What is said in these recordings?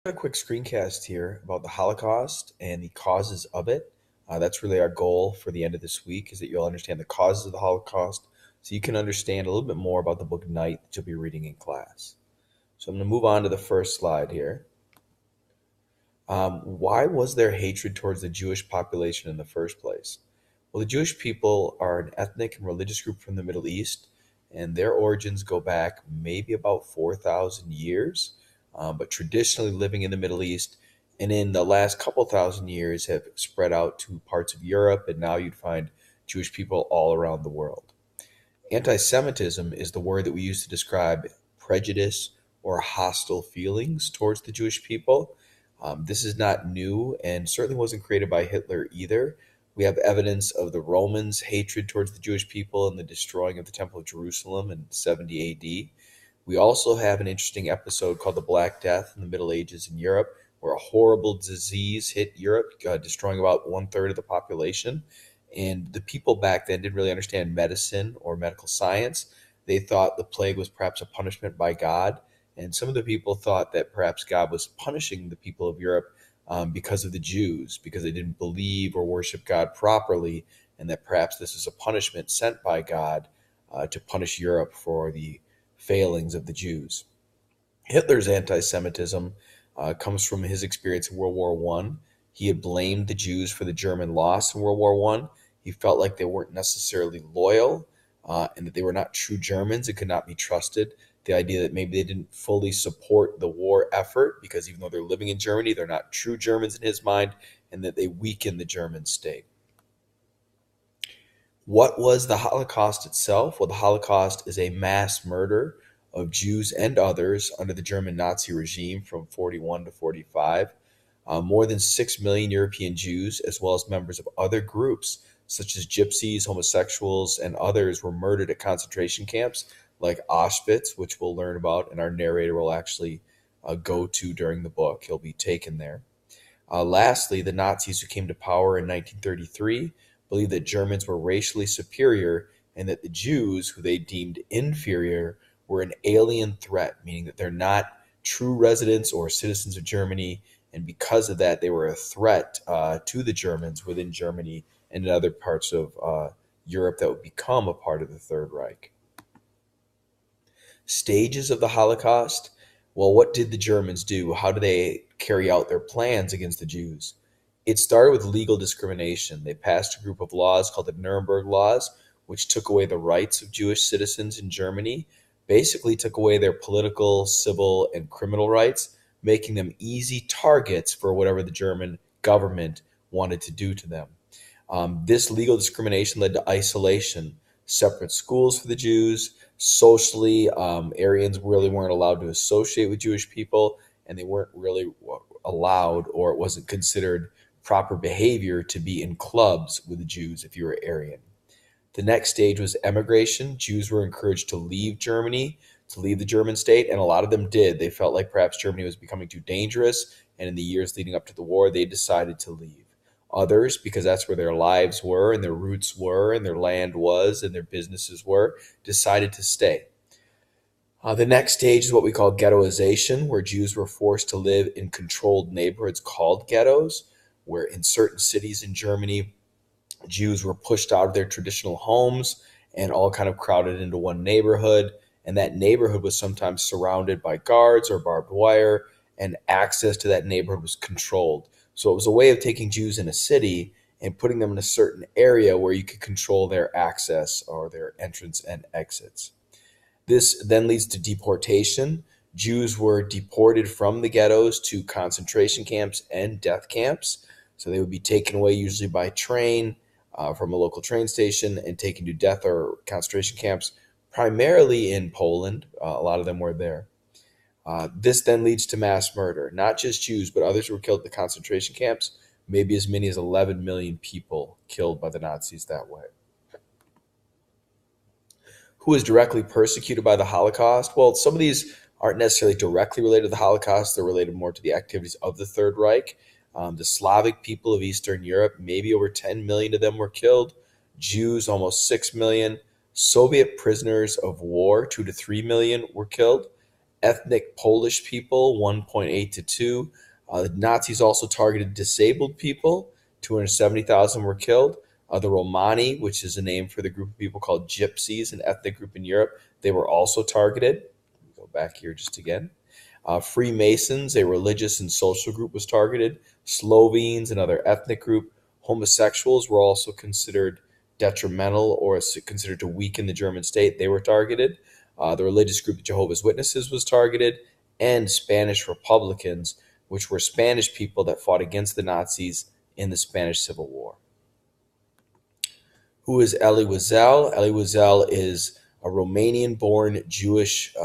A quick screencast here about the Holocaust and the causes of it. That's really our goal for the end of this week, is that you'll understand the causes of the Holocaust so you can understand a little bit more about the book Night that you'll be reading in class. So I'm going to move on to the first slide here. Why was there hatred towards the Jewish population in the first place? Well, the Jewish people are an ethnic and religious group from the Middle East, and their origins go back maybe about 4,000 years, but traditionally living in the Middle East, and in the last couple thousand years have spread out to parts of Europe, and now you'd find Jewish people all around the world. Anti Semitism is the word that we use to describe prejudice or hostile feelings towards the Jewish people. This is not new and certainly wasn't created by Hitler either. We have evidence of the Romans' hatred towards the Jewish people and the destroying of the Temple of Jerusalem in 70 AD. We also have an interesting episode called the Black Death in the Middle Ages in Europe, where a horrible disease hit Europe, destroying about one third of the population. And the people back then didn't really understand medicine or medical science. They thought the plague was perhaps a punishment by God. And some of the people thought that perhaps God was punishing the people of Europe because of the Jews, because they didn't believe or worship God properly, and that perhaps this is a punishment sent by God to punish Europe for the failings of the Jews. Hitler's anti-Semitism comes from his experience in World War One. He had blamed the Jews for the German loss in World War One. He felt like they weren't necessarily loyal and that they were not true Germans and could not be trusted. The idea that maybe they didn't fully support the war effort because even though they're living in Germany, they're not true Germans in his mind, and that they weakened the German state. What was the Holocaust itself? Well, the Holocaust is a mass murder of Jews and others under the German Nazi regime from 41 to 45. More than 6 million European Jews, as well as members of other groups such as gypsies, homosexuals, and others, were murdered at concentration camps like Auschwitz, which we'll learn about, and our narrator will actually go to during the book. He'll be taken there. Lastly, the Nazis who came to power in 1933 believed that Germans were racially superior and that the Jews, who they deemed inferior, were an alien threat, meaning that they're not true residents or citizens of Germany, and because of that, they were a threat to the Germans within Germany and in other parts of Europe that would become a part of the Third Reich. Stages of the Holocaust. Well, what did the Germans do? How did they carry out their plans against the Jews? It started with legal discrimination. They passed a group of laws called the Nuremberg Laws, which took away the rights of Jewish citizens in Germany, basically took away their political, civil, and criminal rights, making them easy targets for whatever the German government wanted to do to them. This legal discrimination led to isolation, separate schools for the Jews. Socially, Aryans really weren't allowed to associate with Jewish people, and they weren't really allowed, or it wasn't considered proper behavior to be in clubs with the Jews if you were Aryan. The next stage was emigration. Jews were encouraged to leave Germany, to leave the German state, and a lot of them did. They felt like perhaps Germany was becoming too dangerous, and in the years leading up to the war, they decided to leave. Others, because that's where their lives were, and their roots were, and their land was, and their businesses were, decided to stay. The next stage is what we call ghettoization, where Jews were forced to live in controlled neighborhoods called ghettos, where in certain cities in Germany, Jews were pushed out of their traditional homes and all kind of crowded into one neighborhood. And that neighborhood was sometimes surrounded by guards or barbed wire, and access to that neighborhood was controlled. So it was a way of taking Jews in a city and putting them in a certain area where you could control their access or their entrance and exits. This then leads to deportation. Jews were deported from the ghettos to concentration camps and death camps. So they would be taken away usually by train from a local train station and taken to death or concentration camps, primarily in Poland. A lot of them were there. This then leads to mass murder. Not just Jews, but others who were killed at the concentration camps. Maybe as many as 11 million people killed by the Nazis that way. Who was directly persecuted by the Holocaust? Well, some of these aren't necessarily directly related to the Holocaust. They're related more to the activities of the Third Reich. The Slavic people of Eastern Europe, maybe over 10 million of them were killed. Jews, almost 6 million. Soviet prisoners of war, 2 to 3 million, were killed. ethnic Polish people, 1.8 to 2. The Nazis also targeted disabled people, 270,000 were killed. The Romani, which is a name for the group of people called Gypsies, an ethnic group in Europe, they were also targeted. Go back here just again. Freemasons, a religious and social group, was targeted. Slovenes, another ethnic group. Homosexuals were also considered detrimental or considered to weaken the German state. They were targeted. The religious group Jehovah's Witnesses was targeted, and Spanish Republicans, which were Spanish people that fought against the Nazis in the Spanish Civil War. Who is Elie Wiesel? Elie Wiesel is a Romanian-born Jewish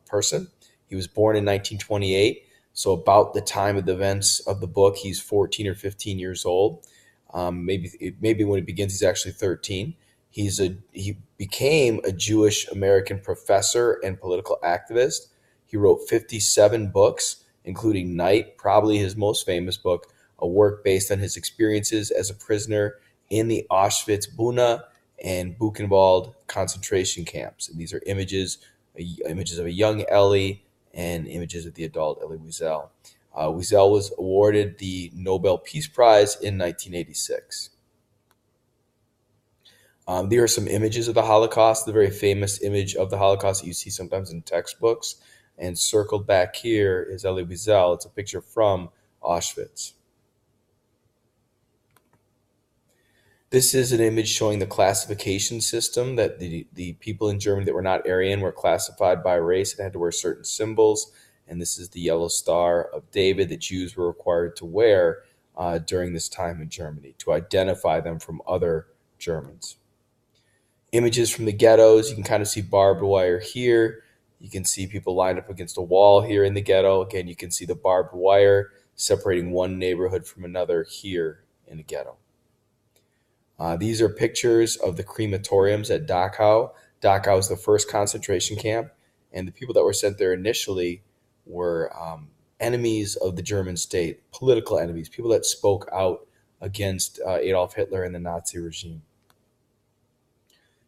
person. He was born in 1928, so about the time of the events of the book, he's 14 or 15 years old. Maybe when it begins, he's actually 13. He became a Jewish American professor and political activist. He wrote 57 books, including Night, probably his most famous book, a work based on his experiences as a prisoner in the Auschwitz, Buna, and Buchenwald concentration camps. And these are images of a young Elie and images of the adult Elie Wiesel. Wiesel was awarded the Nobel Peace Prize in 1986. There are some images of the Holocaust, the very famous image of the Holocaust that you see sometimes in textbooks. And circled back here is Elie Wiesel. It's a picture from Auschwitz. This is an image showing the classification system that the people in Germany that were not Aryan were classified by race and had to wear certain symbols. And this is the yellow star of David that Jews were required to wear during this time in Germany to identify them from other Germans. Images from the ghettos. You can kind of see barbed wire here. You can see people lined up against a wall here in the ghetto. Again, you can see the barbed wire separating one neighborhood from another here in the ghetto. These are pictures of the crematoriums at Dachau. Dachau is the first concentration camp, and the people that were sent there initially were enemies of the German state, political enemies, people that spoke out against Adolf Hitler and the Nazi regime.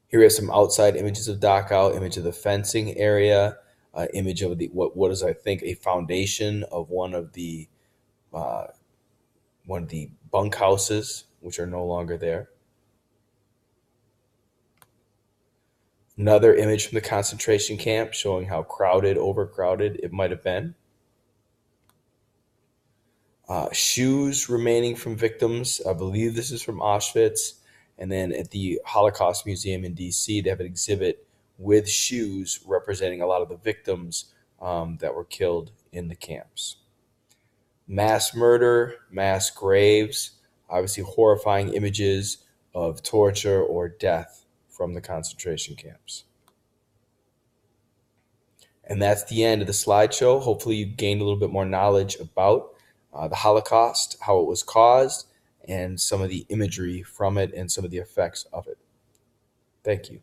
Here are some outside images of Dachau, image of the fencing area, image of the what is I think a foundation of one of the bunkhouses, which are no longer there. Another image from the concentration camp showing how crowded, overcrowded it might have been. Shoes remaining from victims. I believe this is from Auschwitz. And then at the Holocaust Museum in D.C., they have an exhibit with shoes representing a lot of the victims that were killed in the camps. Mass murder, mass graves, obviously horrifying images of torture or death from the concentration camps. And that's the end of the slideshow. Hopefully you gained a little bit more knowledge about the Holocaust, how it was caused, and some of the imagery from it and some of the effects of it. Thank you.